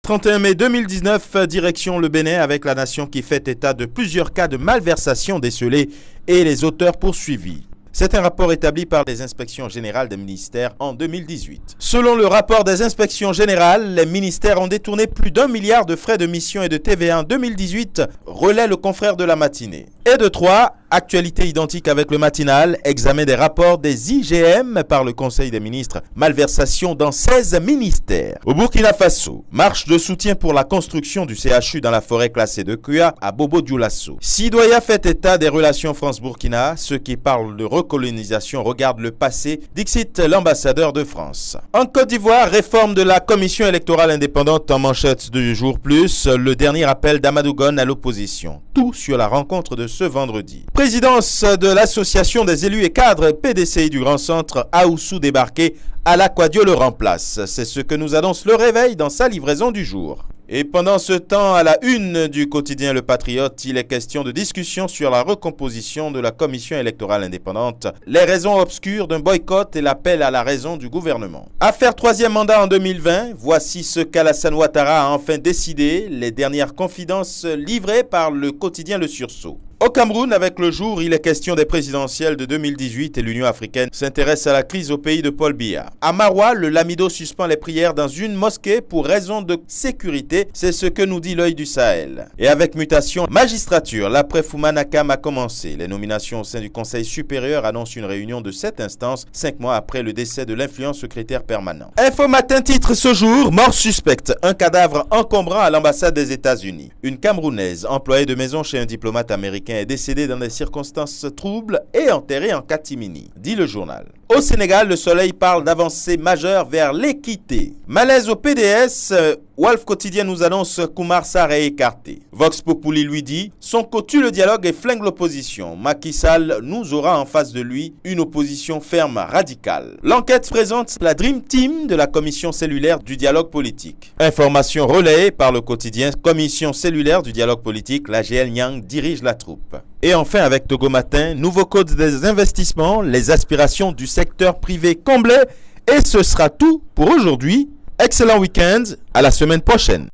31 mai 2019, direction le Bénin avec la nation qui fait état de plusieurs cas de malversation décelés et les auteurs poursuivis. C'est un rapport établi par les inspections générales des ministères en 2018. Selon le rapport des inspections générales, les ministères ont détourné plus d'1 milliard de frais de mission et de TVA en 2018, relaie le confrère de la matinée. Et de 3, actualité identique avec le matinal, examen des rapports des IGM par le Conseil des ministres, malversation dans 16 ministères. Au Burkina Faso, marche de soutien pour la construction du CHU dans la forêt classée de Kua à Bobo-Dioulasso. Sidoya fait état des relations France-Burkina, ceux qui parlent de recolonisation regardent le passé, dixit l'ambassadeur de France. En Côte d'Ivoire, réforme de la commission électorale indépendante en manchette du jour plus, le dernier appel d'Amadou Gon à l'opposition. Tout sur la rencontre de ce vendredi. Présidence de l'association des élus et cadres PDCI du Grand Centre, Aoussou débarqué, à l'Aquadio le remplace. C'est ce que nous annonce le réveil dans sa livraison du jour. Et pendant ce temps, à la une du quotidien Le Patriote, il est question de discussion sur la recomposition de la commission électorale indépendante, les raisons obscures d'un boycott et l'appel à la raison du gouvernement. Affaire troisième mandat en 2020, voici ce qu'Alassane Ouattara a enfin décidé, les dernières confidences livrées par le quotidien Le Sursaut. Au Cameroun, avec le jour, il est question des présidentielles de 2018 et l'Union africaine s'intéresse à la crise au pays de Paul Biya. À Maroua, le Lamido suspend les prières dans une mosquée pour raison de sécurité, c'est ce que nous dit l'œil du Sahel. Et avec mutation, magistrature, l'après Foumanakam a commencé. Les nominations au sein du Conseil supérieur annoncent une réunion de 7 instances, 5 mois après le décès de l'influent secrétaire permanent. Info Matin titre ce jour, mort suspecte, un cadavre encombrant à l'ambassade des États-Unis. Une Camerounaise, employée de maison chez un diplomate américain, est décédé dans des circonstances troubles et enterré en catimini, dit le journal. Au Sénégal, le Soleil parle d'avancées majeures vers l'équité. Malaise au PDS, Walf Quotidien nous annonce qu'Oumar Sarr est écarté. Vox Populi lui dit « Sonko tue le dialogue et flingue l'opposition. Macky Sall nous aura en face de lui une opposition ferme, radicale. » L'enquête présente la Dream Team de la commission cellulaire du dialogue politique. Information relayée par le quotidien Commission cellulaire du dialogue politique, la GL Nyang dirige la troupe. Et enfin avec Togo Matin, nouveau code des investissements, les aspirations du secteur privé comblées. Et ce sera tout pour aujourd'hui. Excellent week-end, à la semaine prochaine.